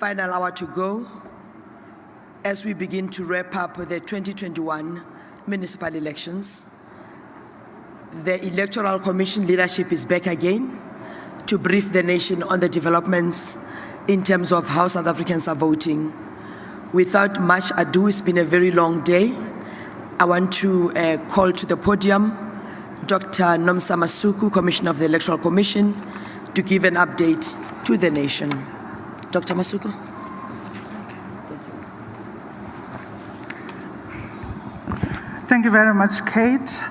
final hour to go as we begin to wrap up the 2021 municipal elections. The Electoral Commission leadership is back again to brief the nation on the developments in terms of how South Africans are voting. Without much ado, it's been a very long day. I want to call to the podium Dr. Nomsa Masuku, Commissioner of the Electoral Commission, to give an update to the nation. Dr. Masuku. Thank you very much, Kate.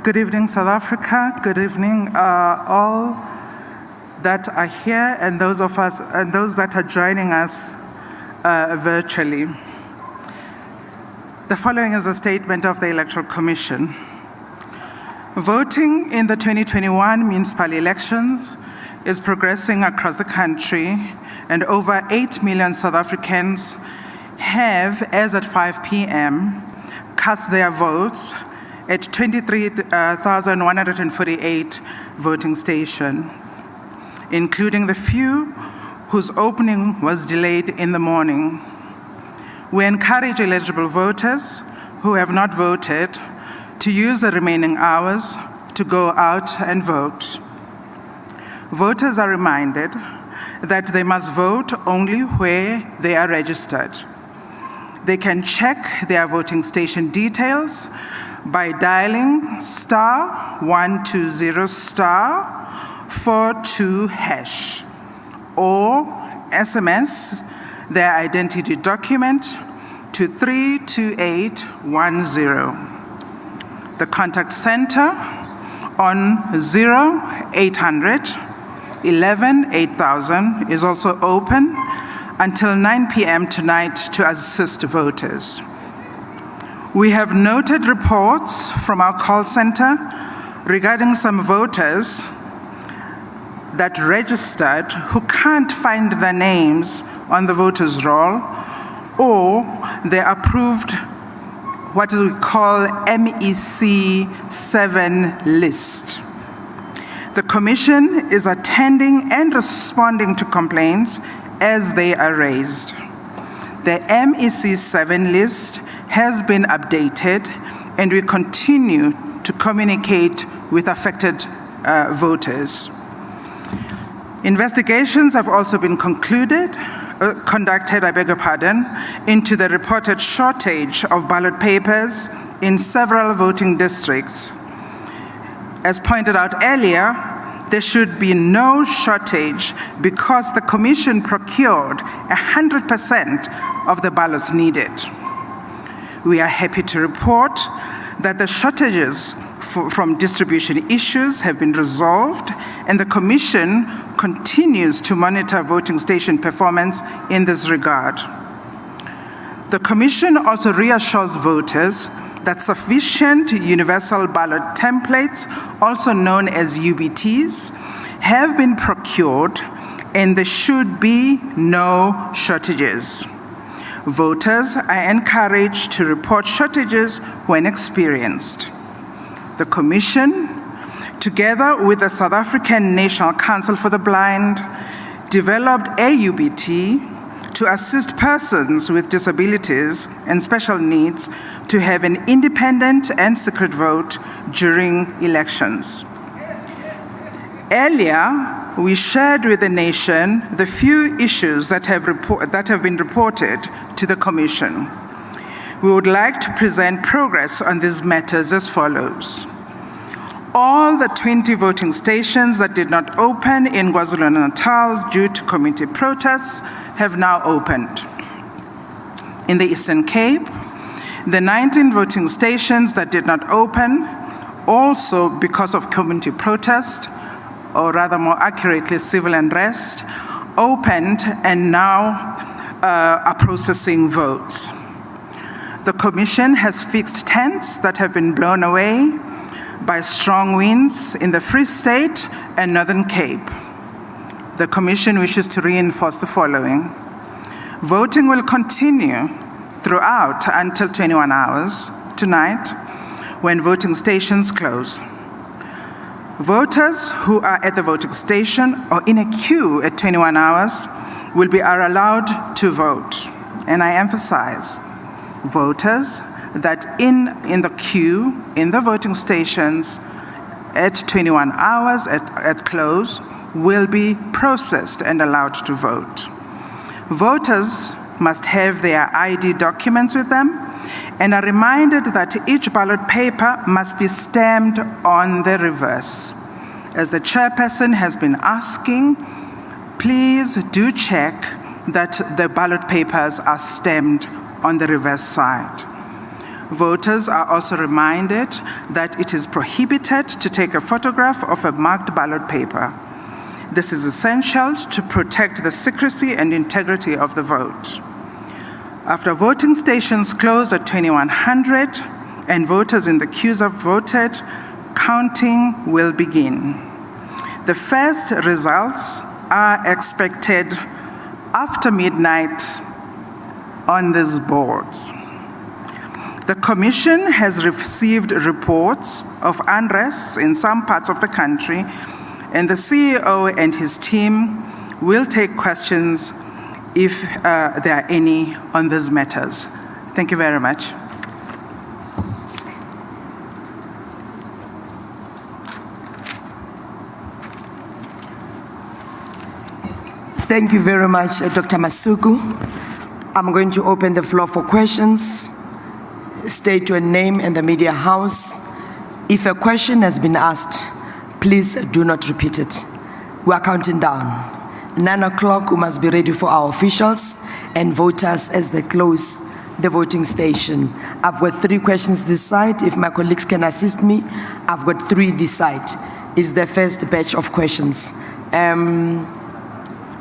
Good evening, South Africa. Good evening, all that are here and those of us and those that are joining us virtually. The following is a statement of the Electoral Commission. Voting in the 2021 municipal elections is progressing across the country, and over 8 million South Africans have, as at 5 p.m., cast their votes at 23,148 voting stations, including the few whose opening was delayed in the morning. We encourage eligible voters who have not voted to use the remaining hours to go out and vote. Voters are reminded that they must vote only where they are registered. They can check their voting station details by dialing *120*42# or SMS their identity document to 32810. The contact center on 0800 11 8000 is also open until 9 p.m. tonight to assist voters. We have noted reports from our call center regarding some voters that registered who can't find their names on the voters' roll or their approved what we call MEC 7 list. The Commission is attending and responding to complaints as they are raised. The MEC 7 list has been updated, and we continue to communicate with affected voters. Investigations have also been conducted, into the reported shortage of ballot papers in several voting districts. As pointed out earlier, there should be no shortage because the Commission procured 100% of the ballots needed. We are happy to report that the shortages from distribution issues have been resolved, and the Commission continues to monitor voting station performance in this regard. The Commission also reassures voters that sufficient universal ballot templates, also known as UBTs, have been procured, and there should be no shortages. Voters are encouraged to report shortages when experienced. The Commission, together with the South African National Council for the Blind, developed a UBT to assist persons with disabilities and special needs to have an independent and secret vote during elections. Earlier, we shared with the nation the few issues that have been reported to the Commission. We would like to present progress on these matters as follows. All the 20 voting stations that did not open in KwaZulu-Natal due to community protests have now opened. In the Eastern Cape, the 19 voting stations that did not open, also because of community protest, or rather more accurately, civil unrest, opened and now are processing votes. The Commission has fixed tents that have been blown away by strong winds in the Free State and Northern Cape. The Commission wishes to reinforce the following. Voting will continue throughout until 21 hours tonight when voting stations close. Voters who are at the voting station or in a queue at 21 hours are allowed to vote. And I emphasize, voters that in the queue, in the voting stations, at 21 hours at close, will be processed and allowed to vote. Voters must have their ID documents with them and are reminded that each ballot paper must be stamped on the reverse. As the chairperson has been asking, please do check that the ballot papers are stamped on the reverse side. Voters are also reminded that it is prohibited to take a photograph of a marked ballot paper. This is essential to protect the secrecy and integrity of the vote. After voting stations close at 2100 and voters in the queues have voted, counting will begin. The first results are expected after midnight on these boards. The Commission has received reports of unrest in some parts of the country, and the CEO and his team will take questions if there are any on these matters. Thank you very much. Thank you very much, Dr. Masuku. I'm going to open the floor for questions. State your name and the media house. If a question has been asked, please do not repeat it. We are counting down. 9 o'clock, we must be ready for our officials and voters as they close the voting station. I've got 3 questions this side. If my colleagues can assist me, I've got 3 this side. Is the first batch of questions.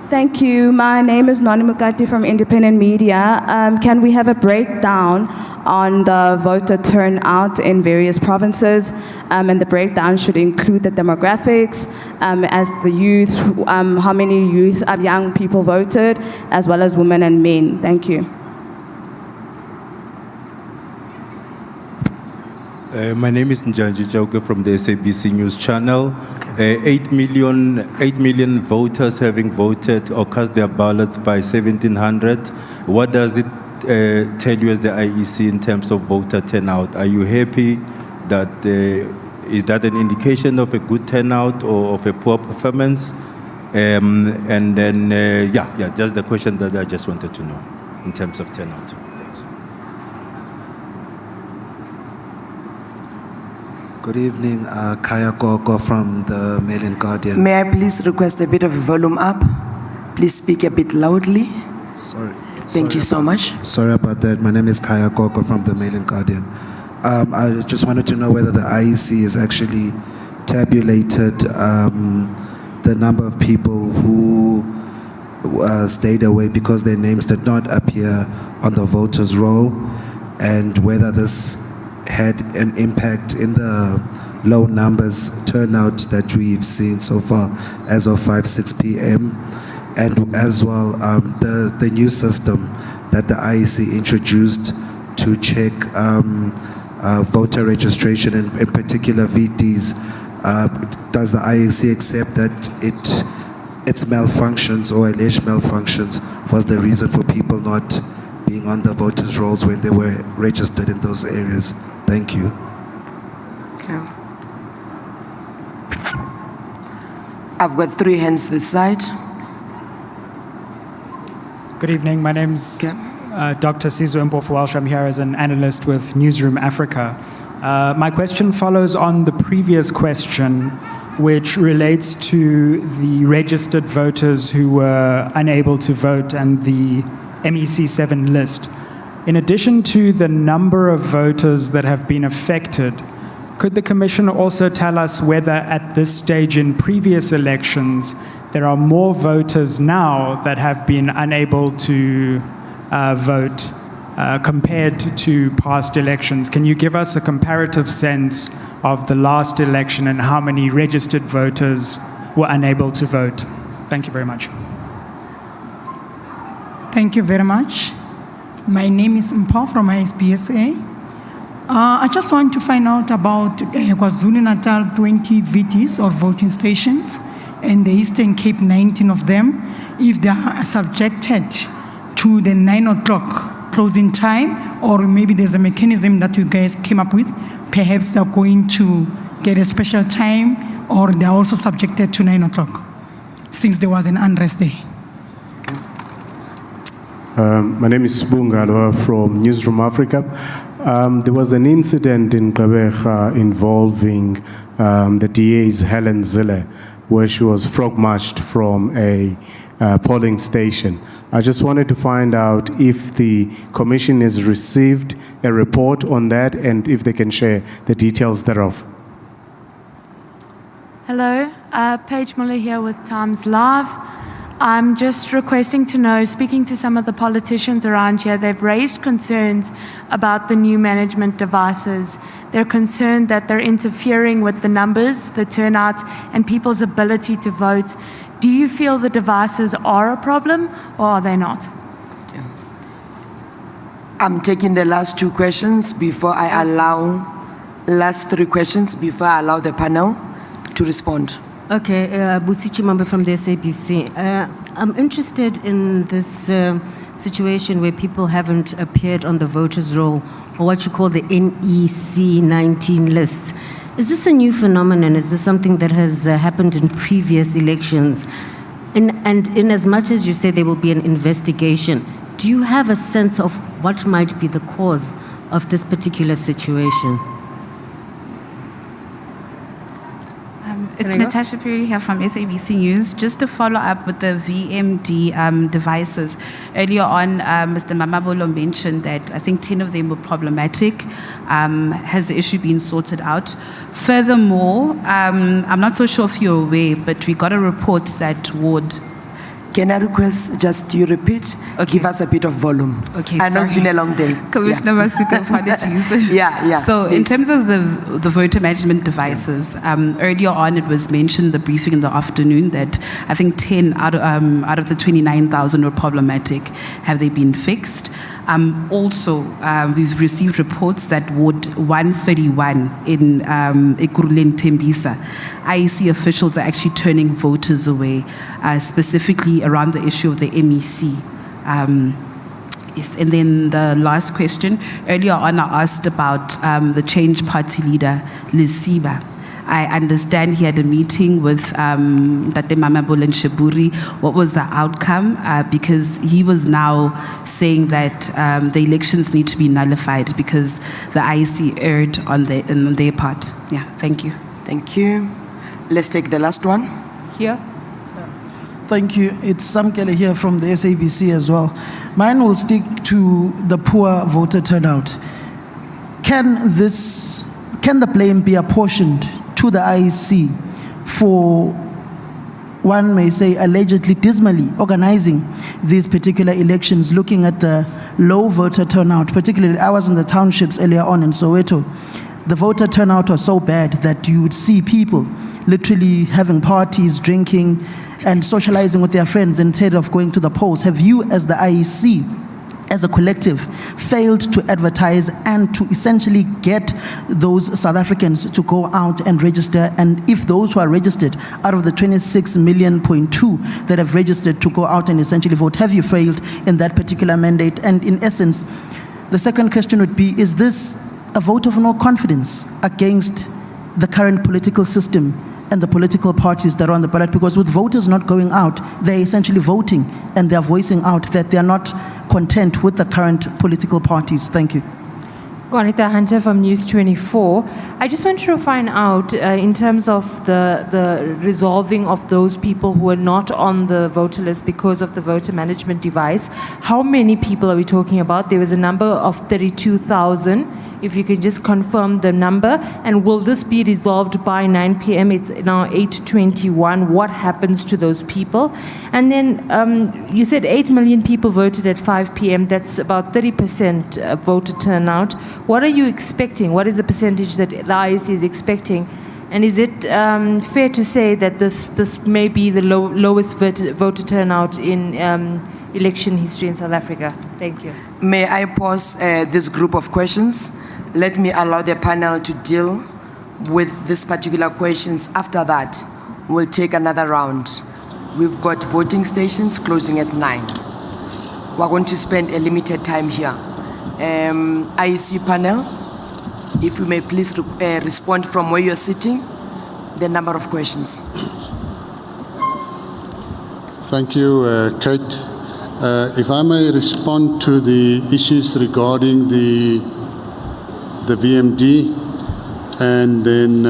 Thank you. My name is Nani Mukati from Independent Media. Can we have a breakdown on the voter turnout in various provinces? And the breakdown should include the demographics, as the youth, how many youth, young people voted, as well as women and men. Thank you. My name is Njanji Jauke from the SABC News Channel. 8 million voters having voted or cast their ballots by 1700. What does it tell you as the IEC in terms of voter turnout? Are you happy that, is that an indication of a good turnout or of a poor performance? And then, just the question that I just wanted to know in terms of turnout. Thanks. Good evening, Kaya Koko from the Mail and Guardian. May I please request a bit of volume up? Please speak a bit loudly. Sorry. Thank you so much. Sorry about that. My name is Kaya Koko from the Mail and Guardian. I just wanted to know whether the IEC has actually tabulated the number of people who stayed away because their names did not appear on the voters' roll, and whether this had an impact in the low numbers turnout that we've seen so far as of 5-6 p.m. and as well the new system that the IEC introduced to check voter registration and in particular VDs. Does the IEC accept that its malfunctions or alleged malfunctions was the reason for people not being on the voters' rolls when they were registered in those areas? Thank you. Okay. I've got 3 hands this side. Good evening. My name's Dr. Sizwe Mpofu-Walsh. I'm here as an analyst with Newsroom Africa. My question follows on the previous question, which relates to the registered voters who were unable to vote and the MEC 7 list. In addition to the number of voters that have been affected, could the Commission also tell us whether at this stage in previous elections there are more voters now that have been unable to vote compared to past elections? Can you give us a comparative sense of the last election and how many registered voters were unable to vote? Thank you very much. Thank you very much. My name is Mpo from ISPSA. I just want to find out about KwaZulu-Natal 20 VTs or voting stations and the Eastern Cape 19 of them. if they are subjected to the 9 o'clock closing time, or maybe there's a mechanism that you guys came up with. Perhaps they're going to get a special time, or they're also subjected to 9 o'clock, since there was an unrest day. My name is Bungalo from Newsroom Africa. There was an incident in Gqeberha involving the DA's Helen Zille, where she was frog-marched from a polling station. I just wanted to find out if the commission has received a report on that and if they can share the details thereof. Hello, Paige Muller here with Times Live. I'm just requesting to know, speaking to some of the politicians around here, they've raised concerns about the new management devices. They're concerned that they're interfering with the numbers, the turnout, and people's ability to vote. Do you feel the devices are a problem, or are they not? I'm taking the last two questions before I allow, last three questions before I allow the panel to respond. Okay, Busichi Mambe from the SABC. I'm interested in this situation where people haven't appeared on the voters' roll, or what you call the NEC 19 list. Is this a new phenomenon? Is this something that has happened in previous elections? And in as much as you say there will be an investigation, do you have a sense of what might be the cause of this particular situation? It's Natasha Perry here from SABC News. Just to follow up with the VMD devices. Earlier on, Mr. Mamabolo mentioned that I think 10 of them were problematic. Has the issue been sorted out? Furthermore, I'm not so sure if you're aware, but we got a report that would... Can I request just you repeat? Okay. Give us a bit of volume. Okay, I know it's sorry. been a long day. Commissioner Masuka, apologies. Yeah. So in please. terms of the voter management devices, earlier on it was mentioned in the briefing in the afternoon that I think 10 out of the 29,000 were problematic. Have they been fixed? Also, we've received reports that Ward 131 in Ekurhuleni Tembisa, IEC officials are actually turning voters away, specifically around the issue of the MEC. Yes, and then the last question, earlier on I asked about the Change Party leader, Lisiba. I understand he had a meeting with Tate Mamabolo and Sheburi. What was the outcome? Because he was now saying that the elections need to be nullified because the IEC erred on their part. Yeah, thank you. Thank you. Let's take the last one. Here. Thank you. It's Sam Kelly here from the SABC as well. Mine will stick to the poor voter turnout. Can the blame be apportioned to the IEC for, one may say, allegedly dismally organizing these particular elections, looking at the low voter turnout? Particularly, I was in the townships earlier on in Soweto. The voter turnout was so bad that you would see people literally having parties, drinking, and socializing with their friends instead of going to the polls. Have you, as the IEC, as a collective, failed to advertise and to essentially get those South Africans to go out and register? And if those who are registered, out of the 26.2 million that have registered to go out and essentially vote, have you failed in that particular mandate? And in essence, the second question would be, is this a vote of no confidence against the current political system and the political parties that are on the ballot? Because with voters not going out, they're essentially voting and they're voicing out that they're not content with the current political parties. Thank you. Juanita Hunter from News 24. I just wanted to find out, in terms of the resolving of those people who are not on the voter list because of the voter management device, how many people are we talking about? There was a number of 32,000. If you could just confirm the number, and will this be resolved by 9 p.m.? It's now 8:21. What happens to those people? And then you said 8 million people voted at 5 p.m. That's about 30% voter turnout. What are you expecting? What is the percentage that the IEC is expecting? And is it fair to say that this may be the lowest voter turnout in election history in South Africa? Thank you. May I pause this group of questions? Let me allow the panel to deal with these particular questions. After that, we'll take another round. We've got voting stations closing at 9. We're going to spend a limited time here. IEC panel, if you may please respond from where you're sitting, the number of questions. Thank you, Kate. If I may respond to the issues regarding the VMD, and then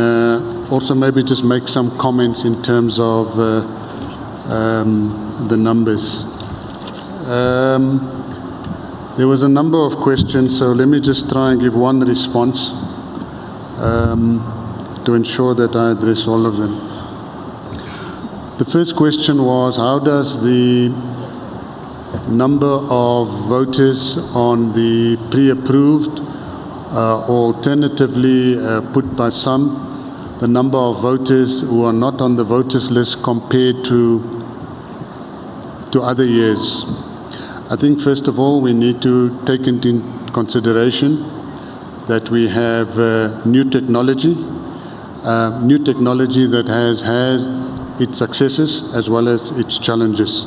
also maybe just make some comments in terms of the numbers. There was a number of questions, so let me just try and give one response to ensure that I address all of them. The first question was, how does the number of voters on the pre-approved, alternatively put by some, the number of voters who are not on the voters list compared to other years? I think first of all we need to take into consideration that we have new technology that has its successes as well as its challenges.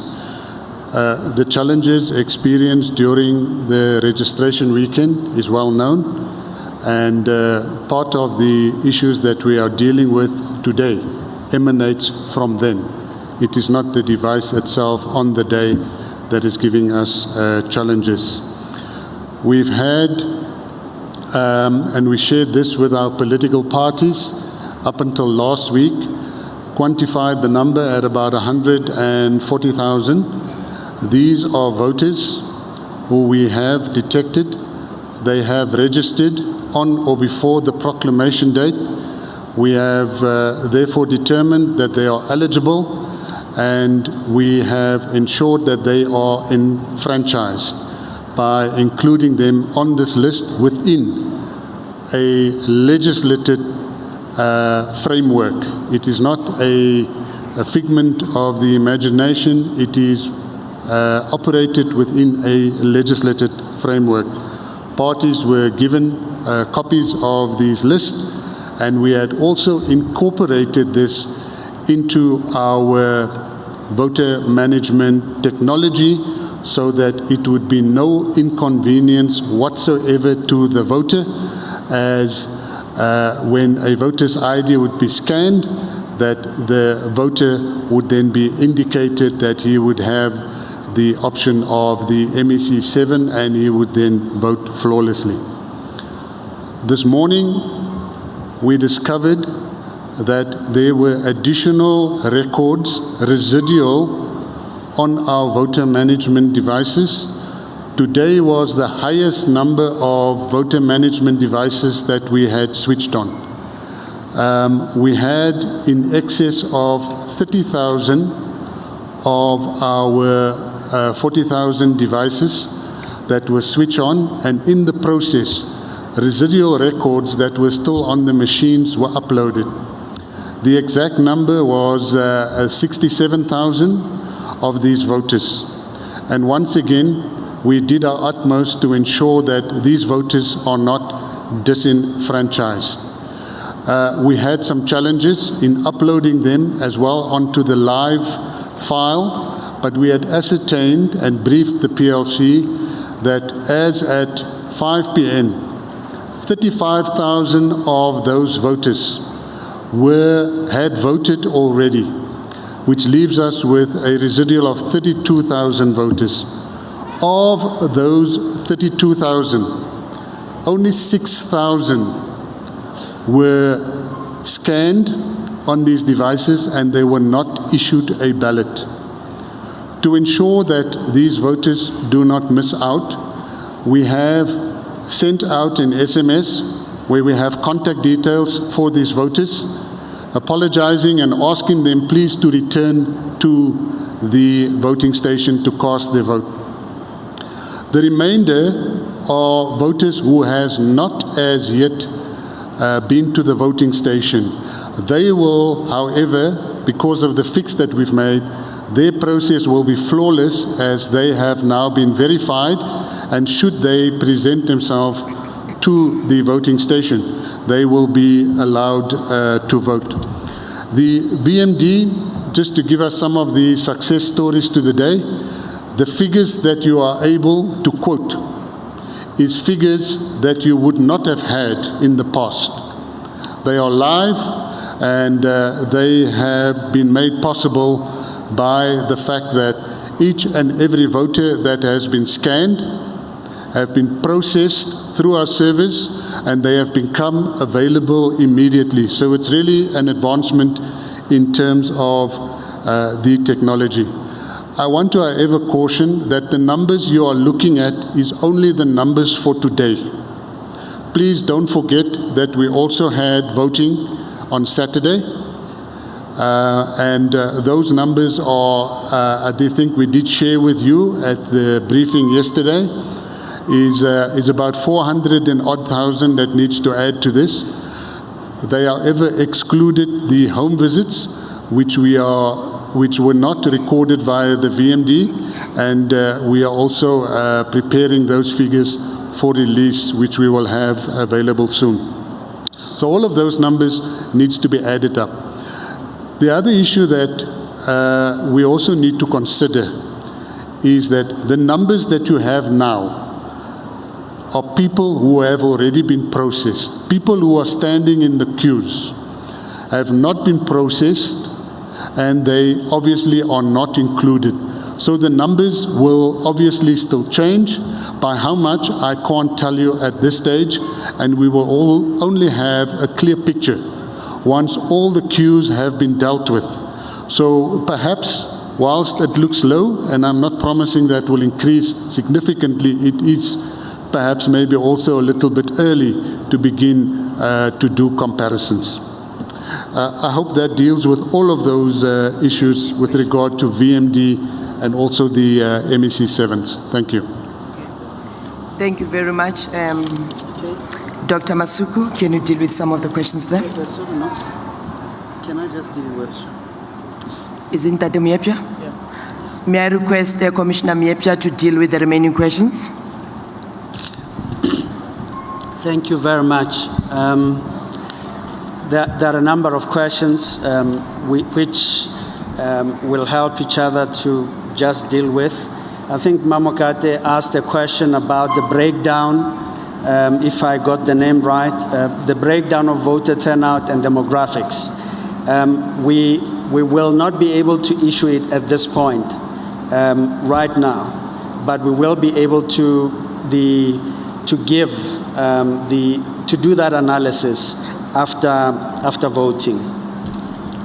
The challenges experienced during the registration weekend is well known, and part of the issues that we are dealing with today emanates from then. It is not the device itself on the day that is giving us challenges. We've had, and we shared this with our political parties up until last week, quantified the number at about 140,000. These are voters who we have detected. They have registered on or before the proclamation date. We have therefore determined that they are eligible, and we have ensured that they are enfranchised by including them on this list within a legislated framework. It is not a figment of the imagination. It is operated within a legislated framework. Parties were given copies of these lists, and we had also incorporated this into our voter management technology so that it would be no inconvenience whatsoever to the voter, as when a voter's ID would be scanned, that the voter would then be indicated that he would have the option of the MEC 7 and he would then vote flawlessly. This morning we discovered that there were additional records residual on our voter management devices. Today was the highest number of voter management devices that we had switched on. We had in excess of 30,000 of our 40,000 devices that were switched on, and in the process, residual records that were still on the machines were uploaded. The exact number was 67,000 of these voters. And once again, we did our utmost to ensure that these voters are not disenfranchised. We had some challenges in uploading them as well onto the live file, but we had ascertained and briefed the PLC that as at 5 p.m., 35,000 of those voters had voted already, which leaves us with a residual of 32,000 voters. Of those 32,000, only 6,000 were scanned on these devices and they were not issued a ballot. To ensure that these voters do not miss out, we have sent out an SMS where we have contact details for these voters, apologizing and asking them please to return to the voting station to cast their vote. The remainder are voters who has not as yet been to the voting station. They will, however, because of the fix that we've made, their process will be flawless as they have now been verified, and should they present themselves to the voting station, they will be allowed to vote. The VMD just to give us some of the success stories to the day, the figures that you are able to quote is figures that you would not have had in the past. They are live, and they have been made possible by the fact that each and every voter that has been scanned have been processed through our service, and they have become available immediately. So it's really an advancement in terms of the technology. I want to, however, caution that the numbers you are looking at is only the numbers for today. Please don't forget that we also had voting on Saturday, and those numbers are, I think we did share with you at the briefing yesterday, is about 400 and odd thousand that needs to add to this. They are ever excluded the home visits, which were not recorded via the VMD, and we are also preparing those figures for release, which we will have available soon. So all of those numbers needs to be added up. The other issue that we also need to consider is that the numbers that you have now are people who have already been processed. People who are standing in the queues have not been processed, and they obviously are not included. So the numbers will obviously still change. By how much, I can't tell you at this stage, and we will all only have a clear picture once all the queues have been dealt with. So perhaps, whilst it looks low, and I'm not promising that will increase significantly, it is perhaps maybe also a little bit early to begin to do comparisons. I hope that deals with all of those issues with regard to VMD and also the MEC 7s. Thank you. Thank you very much. Dr. Masuku, can you deal with some of the questions there? Can I just deal with? Isn't that the Miepia? Yeah. May I request Commissioner Miepia to deal with the remaining questions? Thank you very much. There are a number of questions which will help each other to just deal with. I think Mamokate asked a question about the breakdown, if I got the name right, the breakdown of voter turnout and demographics. We will not be able to issue it at this point right now, but we will be able to do that analysis after voting.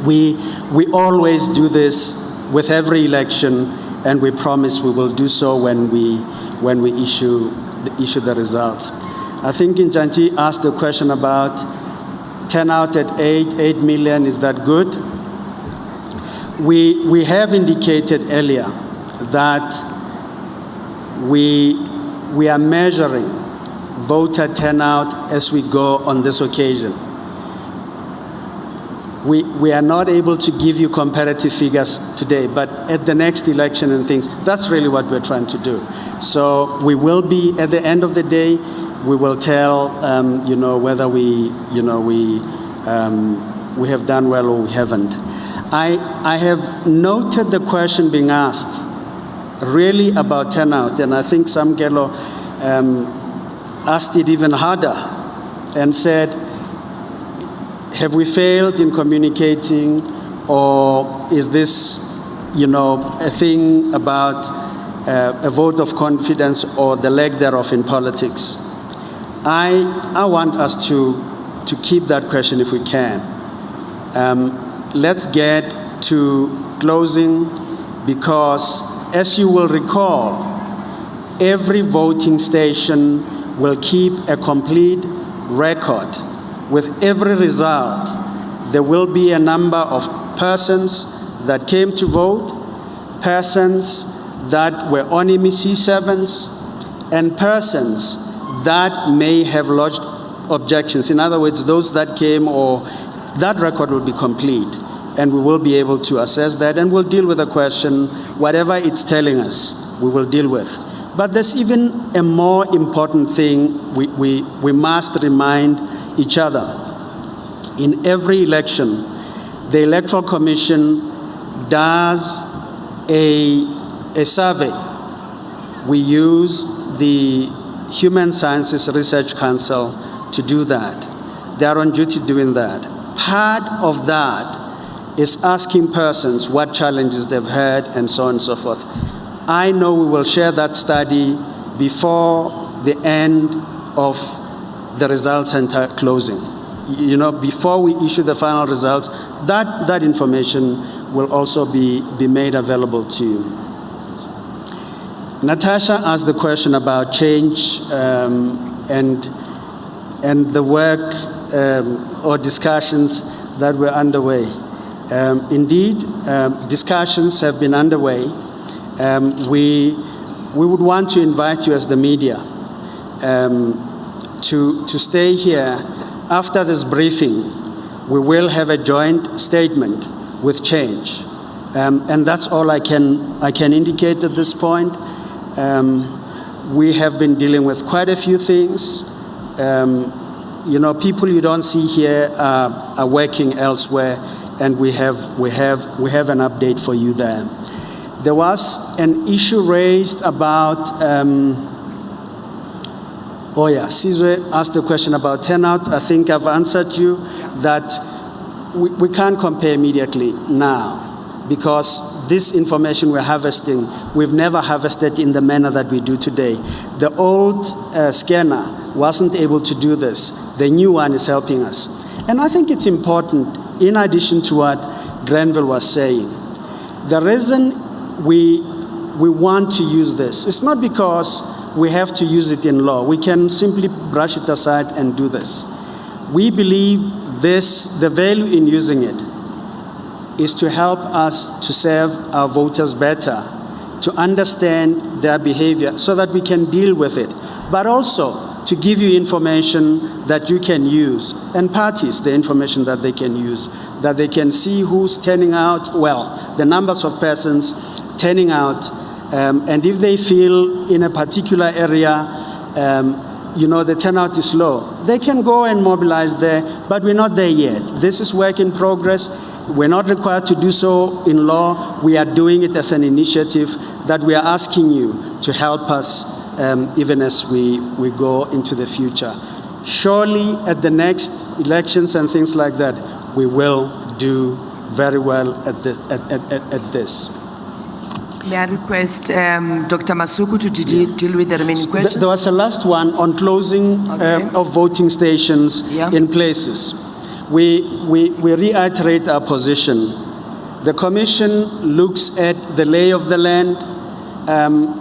We always do this with every election, and we promise we will do so when we issue the results. I think Njanji asked the question about turnout at 8 million. Is that good? We have indicated earlier that we are measuring voter turnout as we go on this occasion. We are not able to give you comparative figures today, but at the next election and things, that's really what we're trying to do. So we will be, at the end of the day, we will tell, whether we have done well or we haven't. I have noted the question being asked really about turnout, and I think Samgelo asked it even harder and said, have we failed in communicating, or is this, a thing about a vote of confidence or the lack thereof in politics? I want us to keep that question if we can. Let's get to closing, because as you will recall, every voting station will keep a complete record. With every result, there will be a number of persons that came to vote, persons that were on MEC 7s, and persons that may have lodged objections. In other words, those that came, or that record will be complete, and we will be able to assess that, and we'll deal with the question, whatever it's telling us, we will deal with. But there's even a more important thing we must remind each other. In every election, the Electoral Commission does a survey. We use the Human Sciences Research Council to do that. They are on duty doing that. Part of that is asking persons what challenges they've had and so on and so forth. I know we will share that study before the end of the results center closing. You know, before we issue the final results, that information will also be made available to you. Natasha asked the question about change and the work or discussions that were underway. Indeed, discussions have been underway. We would want to invite you as the media to stay here. After this briefing, we will have a joint statement with change. And that's all I can indicate at this point. We have been dealing with quite a few things. You know, people you don't see here are working elsewhere, and we have an update for you there. There was an issue raised about, Sizwe asked a question about turnout. I think I've answered you that we can't compare immediately now, because this information we're harvesting, we've never harvested in the manner that we do today. The old scanner wasn't able to do this. The new one is helping us. And I think it's important, in addition to what Granville was saying, the reason we want to use this, it's not because we have to use it in law. We can simply brush it aside and do this. We believe the value in using it is to help us to serve our voters better, to understand their behavior so that we can deal with it, but also to give you information that you can use, and parties the information that they can use, that they can see who's turning out, the numbers of persons turning out, and if they feel in a particular area, the turnout is low, they can go and mobilize there, but we're not there yet. This is work in progress. We're not required to do so in law. We are doing it as an initiative that we are asking you to help us even as we go into the future. Surely at the next elections and things like that, we will do very well at this. May I request Dr. Masuku to deal with the remaining questions? There was a last one on closing of voting stations in places. We reiterate our position. The Commission looks at the lay of the land.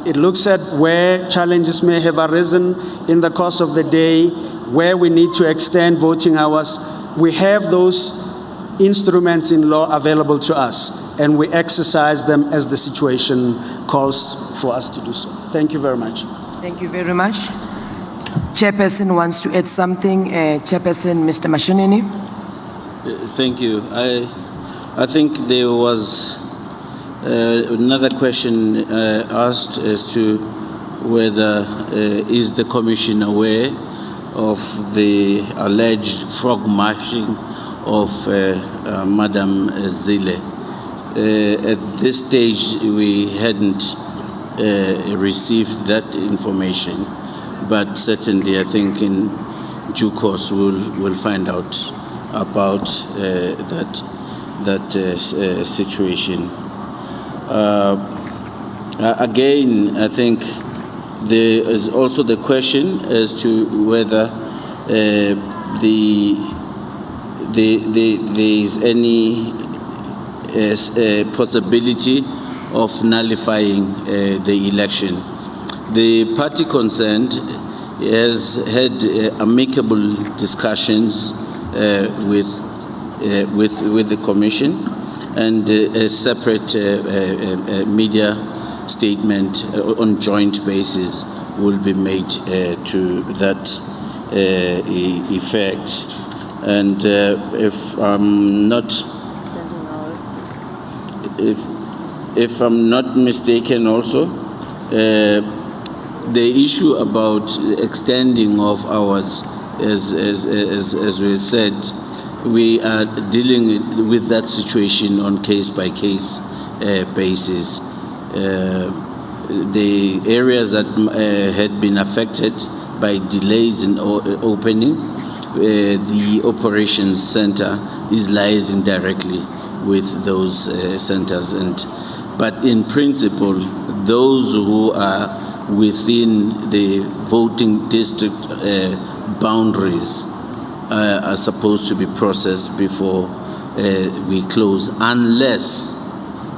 It looks at where challenges may have arisen in the course of the day, where we need to extend voting hours. We have those instruments in law available to us, and we exercise them as the situation calls for us to do so. Thank you very much. Thank you very much. Chairperson wants to add something. Chairperson, Mr. Mashinini. Thank you. I think there was another question asked as to whether is the Commission aware of the alleged frog marching of Madam Zille. At this stage, we hadn't received that information, but certainly I think in due course we'll find out about that situation. Again, I think there is also the question as to whether there is any possibility of nullifying the election. The party concerned has had amicable discussions with the Commission, and a separate media statement on joint basis will be made to that effect. And if I'm not mistaken, also the issue about extending of hours, as we said, we are dealing with that situation on case-by-case basis. The areas that had been affected by delays in opening, the operations center is liaising directly with those centers. But in principle, those who are within the voting district boundaries are supposed to be processed before we close, unless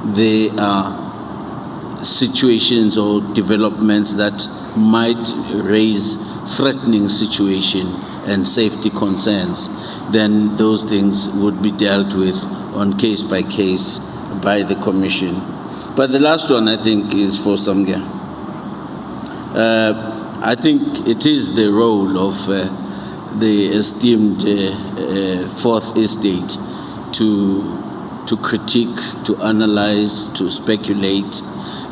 there are situations or developments that might raise threatening situation and safety concerns. Then those things would be dealt with on case by case by the Commission. But the last one, I think, is for Samgia. I think it is the role of the esteemed Fourth Estate to critique, to analyze, to speculate,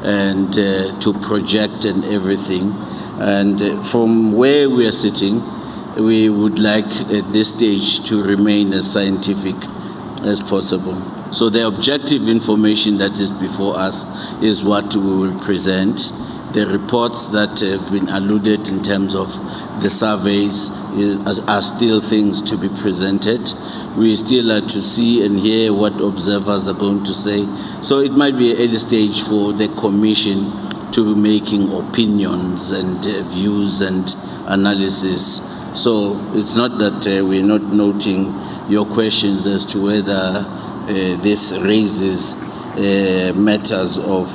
and to project and everything. And from where we are sitting, we would like at this stage to remain as scientific as possible. So the objective information that is before us is what we will present. The reports that have been alluded in terms of the surveys are still things to be presented. We still are to see and hear what observers are going to say. So it might be an early stage for the Commission to making opinions and views and analysis. So it's not that we're not noting your questions as to whether this raises matters of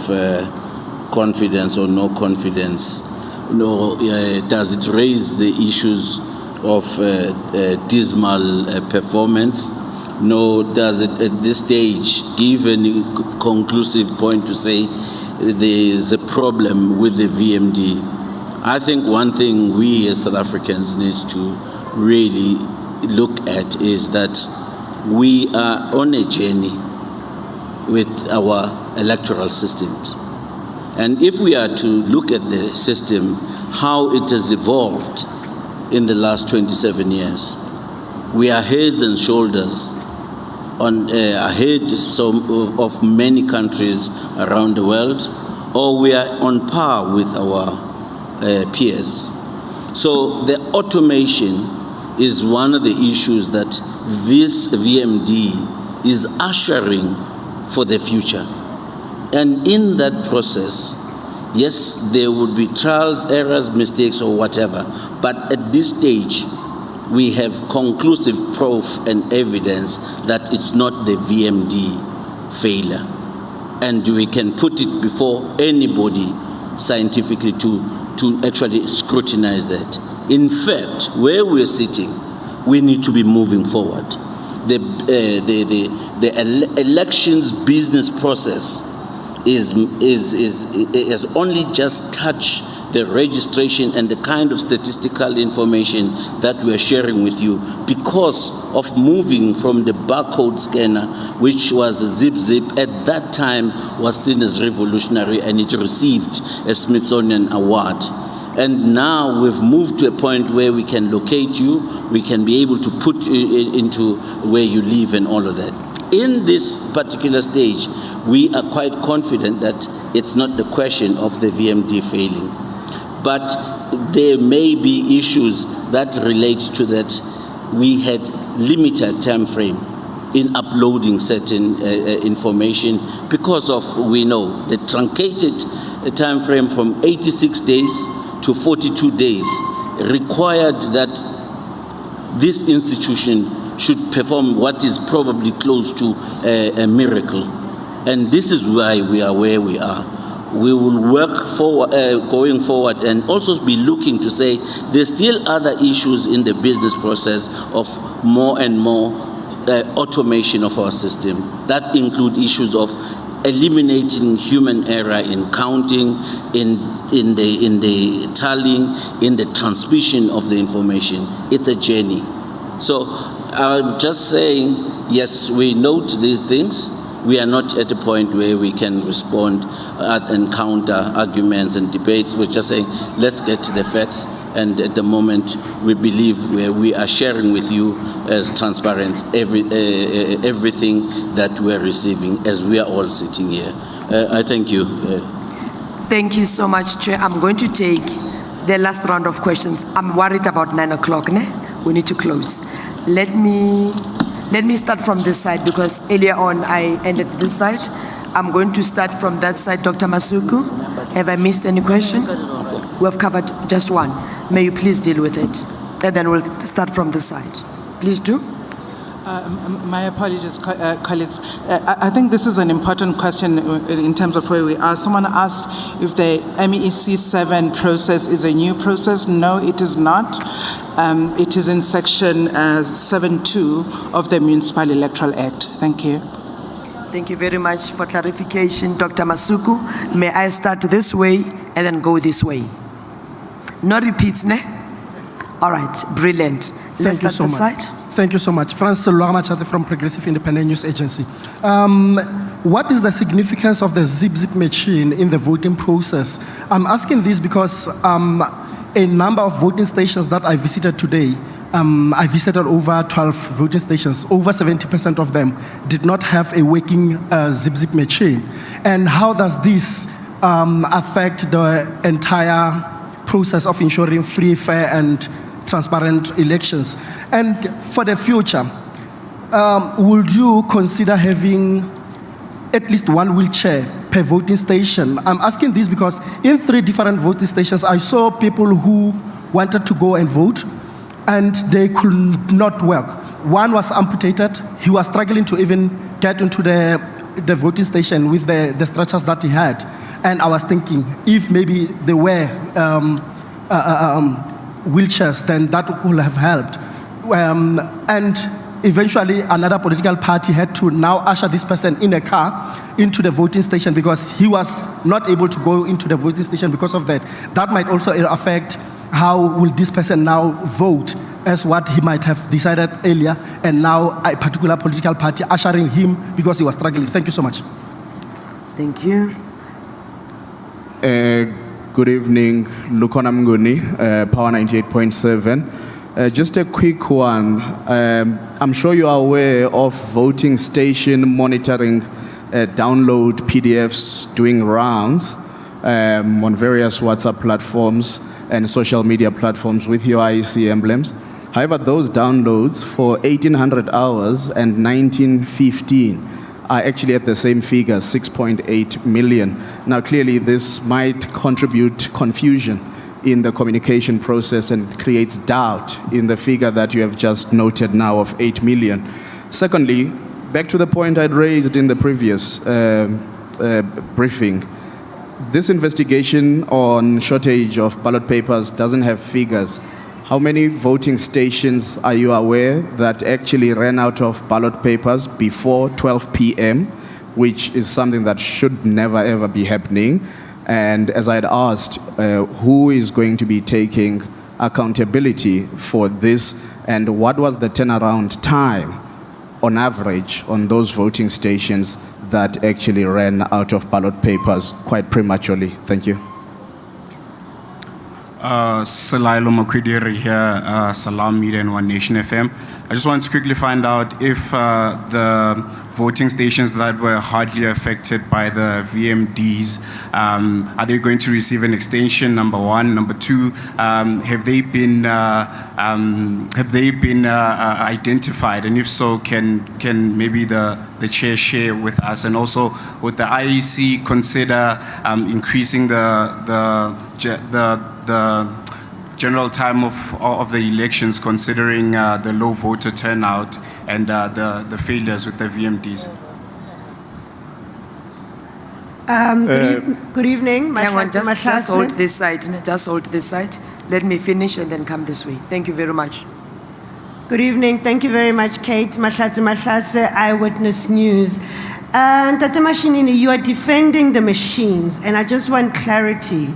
confidence or no confidence, nor does it raise the issues of dismal performance, nor does it at this stage give any conclusive point to say there is a problem with the VMD. I think one thing we as South Africans need to really look at is that we are on a journey with our electoral systems. And if we are to look at the system, how it has evolved in the last 27 years, we are heads and shoulders ahead of many countries around the world, or we are on par with our peers. So the automation is one of the issues that this VMD is ushering for the future. And in that process, yes, there would be trials, errors, mistakes, or whatever. But at this stage, we have conclusive proof and evidence that it's not the VMD failure. And we can put it before anybody scientifically to actually scrutinize that. In fact, where we're sitting, we need to be moving forward. The elections business process is only just touched the registration and the kind of statistical information that we're sharing with you because of moving from the barcode scanner, which was zip at that time was seen as revolutionary, and it received a Smithsonian award. And now we've moved to a point where we can locate you, we can be able to put you into where you live and all of that. In this particular stage, we are quite confident that it's not the question of the VMD failing. But there may be issues that relate to that. We had limited time frame in uploading certain information because of, we know, the truncated time frame from 86 days to 42 days required that this institution should perform what is probably close to a miracle. And this is why we are where we are. We will work forward, going forward, and also be looking to say there's still other issues in the business process of more and more automation of our system. That include issues of eliminating human error in counting, in the tallying, in the transmission of the information. It's a journey. So I'm just saying, yes, we note these things. We are not at a point where we can respond and counter arguments and debates. We're just saying, let's get to the facts. And at the moment, we believe we are sharing with you as transparent everything that we're receiving as we are all sitting here. I thank you. Thank you so much, Chair. I'm going to take the last round of questions. I'm worried about 9 o'clock, ne? We need to close. Let me start from this side because earlier on I ended this side. I'm going to start from that side. Dr. Masuku, have I missed any question? We have covered just one. May you please deal with it? And then we'll start from this side. Please do. My apologies, colleagues. I think this is an important question in terms of where we are. Someone asked if the MEEC 7 process is a new process. No, it is not. It is in section 7.2 of the Municipal Electoral Act. Thank you. Thank you very much for clarification, Dr. Masuku. May I start this way and then go this way? No repeats, ne? All right, brilliant. Let's start this side. Thank you so much. Francis Luamachate from Progressive Independent News Agency. What is the significance of the zip machine in the voting process? I'm asking this because a number of voting stations that I visited today, I visited over 12 voting stations. Over 70% of them did not have a working zip machine. And how does this affect the entire process of ensuring free, fair, and transparent elections? And for the future, would you consider having at least one wheelchair per voting station? I'm asking this because in 3 different voting stations, I saw people who wanted to go and vote, and they could not work. One was amputated. He was struggling to even get into the voting station with the stretchers that he had. And I was thinking, if maybe there were wheelchairs, then that could have helped. And eventually another political party had to now usher this person in a car into the voting station because he was not able to go into the voting station because of that. That might also affect how will this person now vote as what he might have decided earlier, and now a particular political party ushering him because he was struggling. Thank you so much. Thank you. Good evening, Lukona Mnguni, Power 98.7. Just a quick one. I'm sure you are aware of voting station monitoring download PDFs doing rounds on various WhatsApp platforms and social media platforms with your IEC emblems. However, those downloads for 1,800 hours and 1915 are actually at the same figure, 6.8 million. Now, clearly, this might contribute confusion in the communication process and creates doubt in the figure that you have just noted now of 8 million. Secondly, back to the point I'd raised in the previous briefing, this investigation on shortage of ballot papers doesn't have figures. How many voting stations are you aware that actually ran out of ballot papers before 12 p.m., which is something that should never ever be happening? And as I had asked, who is going to be taking accountability for this, and what was the turnaround time on average on those voting stations that actually ran out of ballot papers quite prematurely? Thank you. Salailo Makwidiri here, Salam Media and One Nation FM. I just wanted to quickly find out if the voting stations that were hardly affected by the VMDs, are they going to receive an extension, number one? Number two, have they been identified? And if so, can maybe the chair share with us? And also, would the IEC consider increasing the general time of the elections, considering the low voter turnout and the failures with the VMDs? Good evening. Hang on, just hold this side. Just hold this side. Let me finish and then come this way. Thank you very much. Good evening. Thank you very much, Kate. Mahlatse, Eyewitness News. Tata Mashinini, you are defending the machines, and I just want clarity.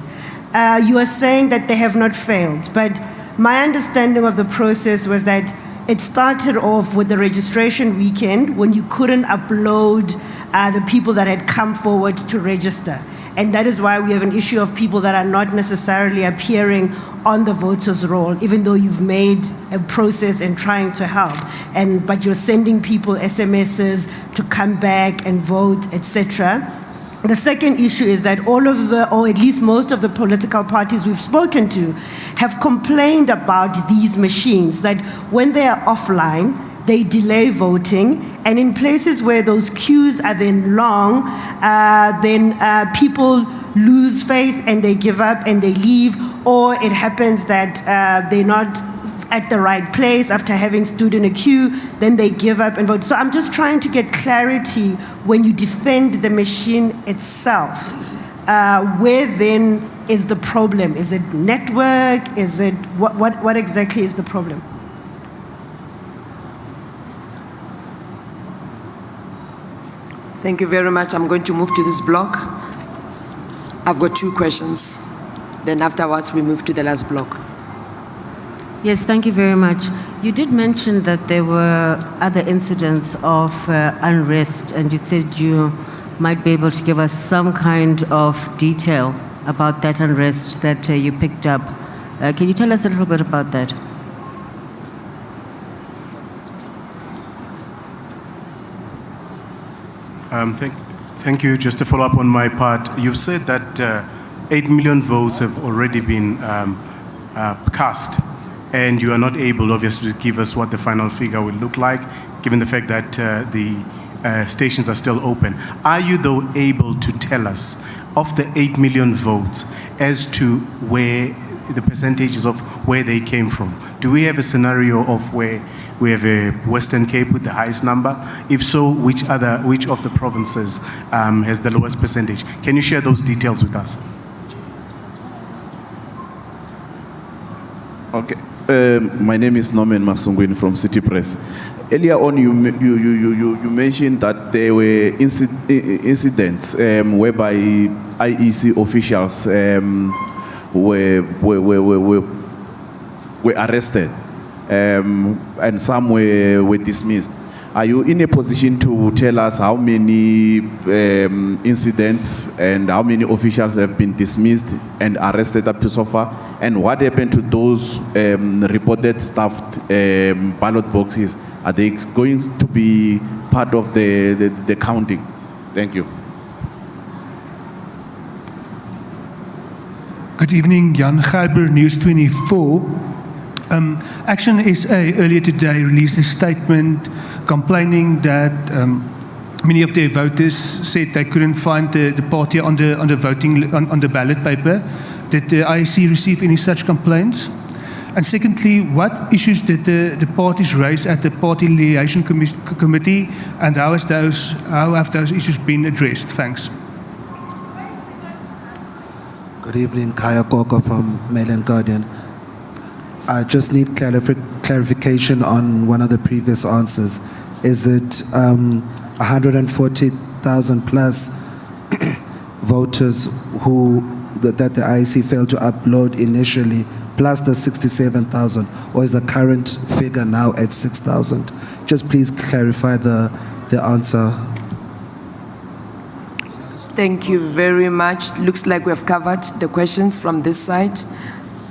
You are saying that they have not failed, but my understanding of the process was that it started off with the registration weekend when you couldn't upload the people that had come forward to register. And that is why we have an issue of people that are not necessarily appearing on the voters' roll, even though you've made a process and trying to help. But you're sending people SMSs to come back and vote, etc. The second issue is that all of the, or at least most of the political parties we've spoken to, have complained about these machines, that when they are offline, they delay voting, and in places where those queues are then long, then people lose faith and they give up and they leave, or it happens that they're not at the right place after having stood in a queue, then they give up and vote. So I'm just trying to get clarity when you defend the machine itself. Where then is the problem? Is it network? Is it, what exactly is the problem? Thank you very much. I'm going to move to this block. I've got 2 questions. Then afterwards, we move to the last block. Yes, thank you very much. You did mention that there were other incidents of unrest, and you said you might be able to give us some kind of detail about that unrest that you picked up. Can you tell us a little bit about that? Thank you. Just to follow up on my part, you've said that 8 million votes have already been cast, and you are not able, obviously, to give us what the final figure will look like, given the fact that the stations are still open. Are you, though, able to tell us, of the 8 million votes, as to where the percentages of where they came from? Do we have a scenario of where we have a Western Cape with the highest number? If so, which of the provinces has the lowest percentage? Can you share those details with us? Okay. My name is Norman Masungwini from City Press. Earlier on, you mentioned that there were incidents whereby IEC officials were arrested, and some were dismissed. Are you in a position to tell us how many incidents and how many officials have been dismissed and arrested up to so far? And what happened to those reported stuffed ballot boxes? Are they going to be part of the counting? Thank you. Good evening, Jan Gerber, News 24. Action SA earlier today released a statement complaining that many of their voters said they couldn't find the party on the voting on the ballot paper. Did the IEC receive any such complaints? And secondly, what issues did the parties raise at the party liaison committee, and how have those issues been addressed? Thanks. Good evening, Kaya Koko from Mail and Guardian. I just need clarification on one of the previous answers. Is it 140,000 plus voters that the IEC failed to upload initially, plus the 67,000, or is the current figure now at 6,000? Just please clarify the answer. Thank you very much. Looks like we have covered the questions from this side.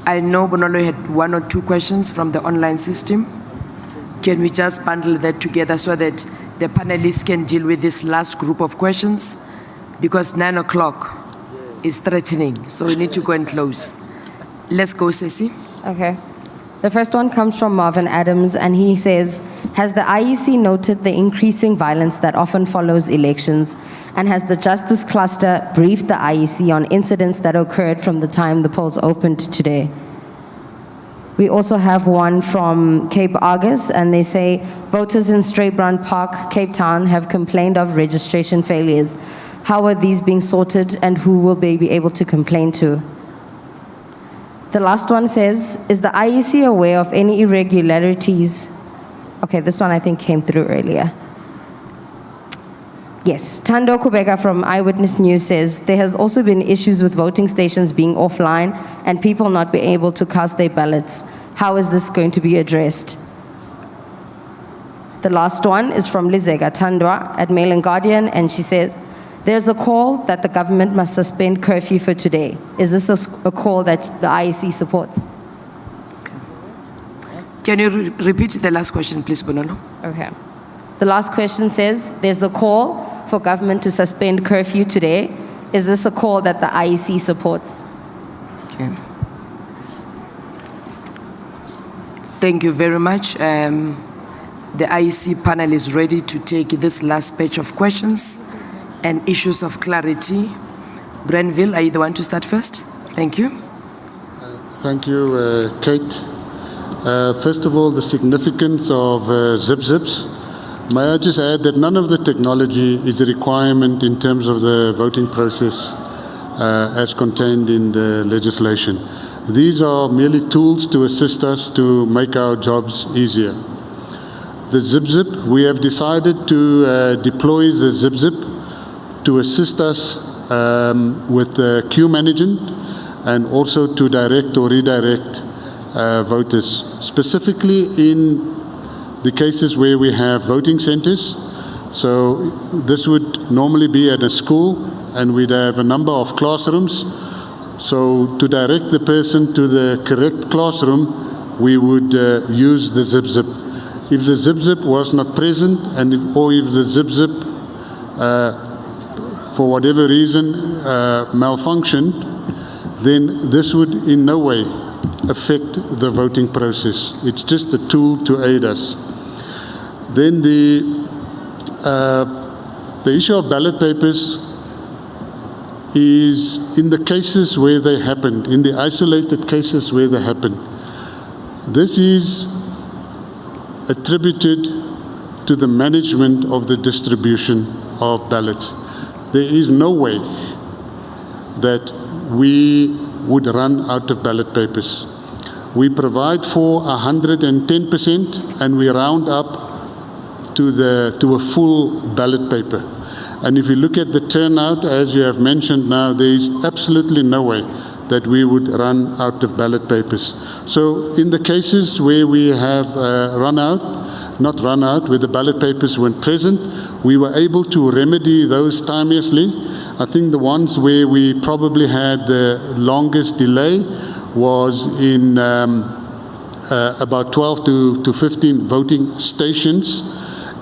I know Bonolo had 1 or 2 questions from the online system. Can we just bundle that together so that the panelists can deal with this last group of questions? Because 9 o'clock is threatening, so we need to go and close. Let's go, Ceci. Okay. The first one comes from Marvin Adams, and he says, has the IEC noted the increasing violence that often follows elections? And has the Justice Cluster briefed the IEC on incidents that occurred from the time the polls opened today? We also have one from Cape Argus, and they say, voters in Straybrand Park, Cape Town, have complained of registration failures. How are these being sorted, and who will they be able to complain to? The last one says, is the IEC aware of any irregularities? Okay, this one I think came through earlier. Yes, Tando Kubeka from Eyewitness News says, there has also been issues with voting stations being offline and people not being able to cast their ballots. How is this going to be addressed? The last one is from Lizega Tandwa at Mail and Guardian, and she says, there's a call that the government must suspend curfew for today. Is this a call that the IEC supports? Can you repeat the last question, please, Bonono? Okay. The last question says, there's a call for government to suspend curfew today. Is this a call that the IEC supports? Okay. Thank you very much. The IEC panel is ready to take this last batch of questions and issues of clarity. Granville, are you the one to start first? Thank you. Thank you, Kate. First of all, the significance of zip-zips. May I just add that none of the technology is a requirement in terms of the voting process as contained in the legislation. These are merely tools to assist us to make our jobs easier. The zip-zip, we have decided to deploy the zip-zip to assist us with the queue management and also to direct or redirect voters, specifically in the cases where we have voting centers. So this would normally be at a school, and we'd have a number of classrooms. So to direct the person to the correct classroom, we would use the zip-zip. If the zip-zip was not present, or if the zip-zip, for whatever reason, malfunctioned, then this would in no way affect the voting process. It's just a tool to aid us. Then the issue of ballot papers is in the cases where they happened, in the isolated cases where they happened. This is attributed to the management of the distribution of ballots. There is no way that we would run out of ballot papers. We provide for 110% and we round up to a full ballot paper. And if you look at the turnout, as you have mentioned now, there is absolutely no way that we would run out of ballot papers. So in the cases where we have where the ballot papers weren't present, we were able to remedy those timeously. I think the ones where we probably had the longest delay was in about 12 to 15 voting stations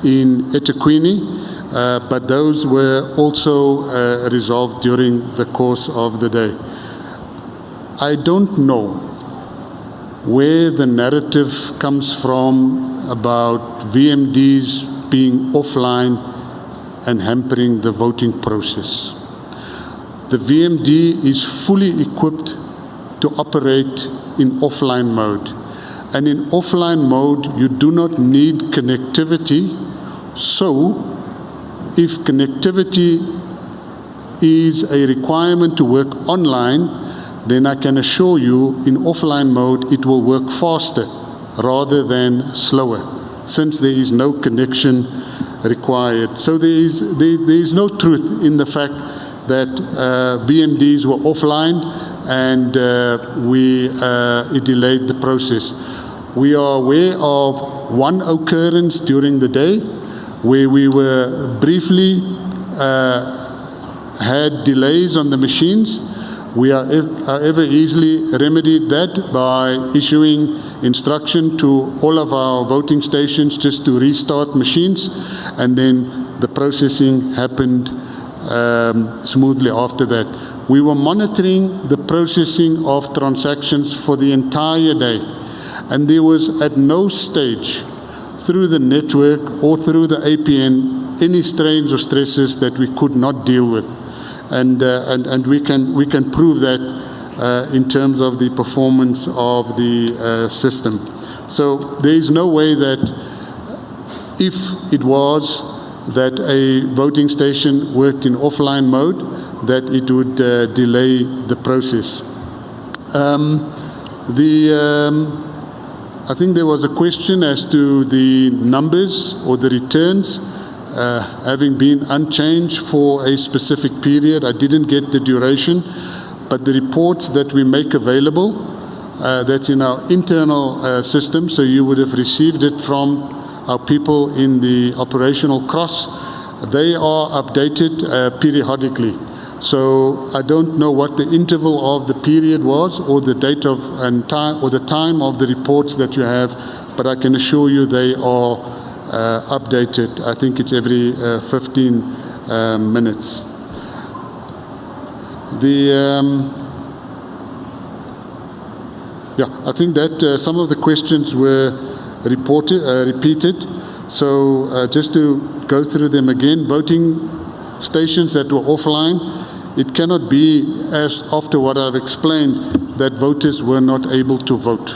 in eThekwini, but those were also resolved during the course of the day. I don't know where the narrative comes from about VMDs being offline and hampering the voting process. The VMD is fully equipped to operate in offline mode. And in offline mode, you do not need connectivity. So, if connectivity is a requirement to work online, then I can assure you in offline mode it will work faster rather than slower, since there is no connection required. So there is no truth in the fact that BMDs were offline and it delayed the process. We are aware of one occurrence during the day where we were briefly had delays on the machines. We are however easily remedied that by issuing instruction to all of our voting stations just to restart machines, and then the processing happened smoothly after that. We were monitoring the processing of transactions for the entire day, and there was at no stage through the network or through the APN any strains or stresses that we could not deal with. And we can prove that in terms of the performance of the system. So there is no way that if it was that a voting station worked in offline mode, that it would delay the process. I think there was a question as to the numbers or the returns having been unchanged for a specific period. I didn't get the duration, but the reports that we make available, that's in our internal system, so you would have received it from our people in the operational cross. They are updated periodically. So I don't know what the interval of the period was or the date of and time or the time of the reports that you have, but I can assure you they are updated. I think it's every 15 minutes. I think that some of the questions were repeated. So just to go through them again, voting stations that were offline, it cannot be, as after what I've explained, that voters were not able to vote,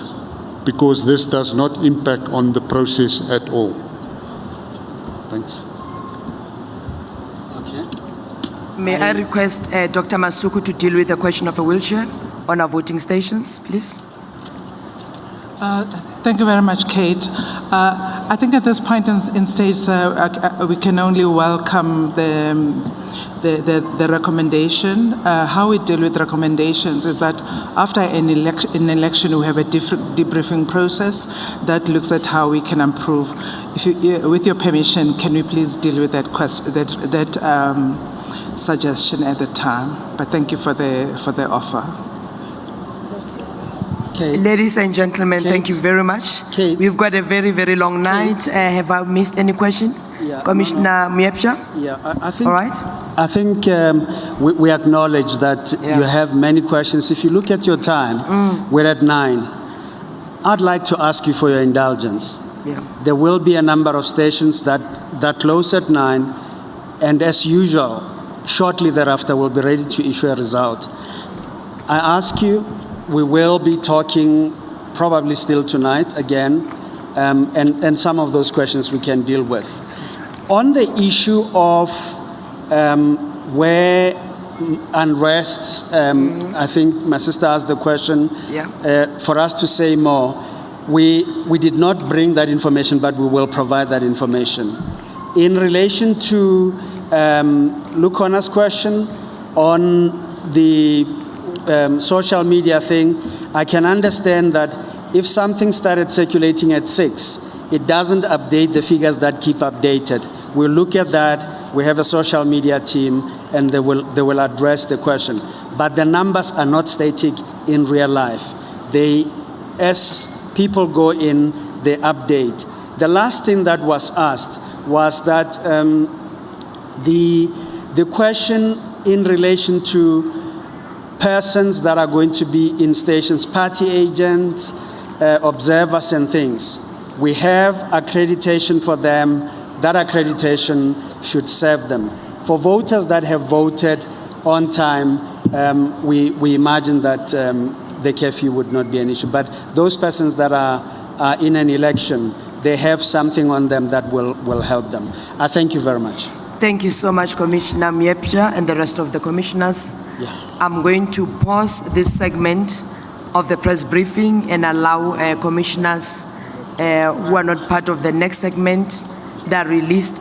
because this does not impact on the process at all. Thanks. May I request Dr. Masuku to deal with the question of a wheelchair on our voting stations, please? Thank you very much, Kate. I think at this point in stage, we can only welcome the recommendation. How we deal with recommendations is that after an election, we have a different debriefing process that looks at how we can improve. If you, with your permission, can we please deal with that question, suggestion at the time? But thank you for the offer. Okay. Ladies and gentlemen, thank you very much. We've got a very, very long night. Have I missed any question? Yeah, Commissioner Miepsha? Yeah, I think. All right. I think we acknowledge that you have many questions. If you look at your time, we're at 9. I'd like to ask you for your indulgence. Yeah. There will be a number of stations that close at 9, and as usual, shortly thereafter, we'll be ready to issue a result. I ask you, we will be talking probably still tonight again, and some of those questions we can deal with. On the issue of where unrest, I think my sister asked the question, for us to say more. We did not bring that information, but we will provide that information. In relation to Lukona's question on the social media thing, I can understand that if something started circulating at 6, it doesn't update the figures that keep updated. We'll look at that. We have a social media team, and they will address the question. But the numbers are not static in real life. They, as people go in, they update. The last thing that was asked was that the question in relation to persons that are going to be in stations, party agents, observers and things. We have accreditation for them. That accreditation should serve them. For voters that have voted on time, we imagine that the curfew would not be an issue. But those persons that are in an election, they have something on them that will help them. I thank you very much. Thank you so much, Commissioner Miepsha and the rest of the commissioners. I'm going to pause this segment of the press briefing and allow commissioners who are not part of the next segment that are released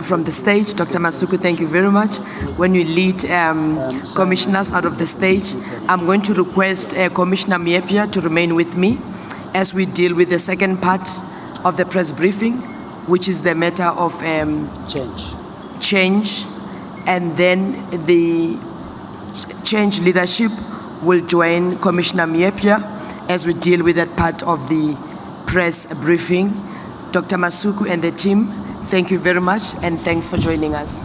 from the stage. Dr. Masuku, thank you very much. When you lead commissioners out of the stage, I'm going to request Commissioner Miepsha to remain with me as we deal with the second part of the press briefing, which is the matter of change, and then the change leadership will join Commissioner Miepsha as we deal with that part of the press briefing. Dr. Masuku and the team, thank you very much, and thanks for joining us.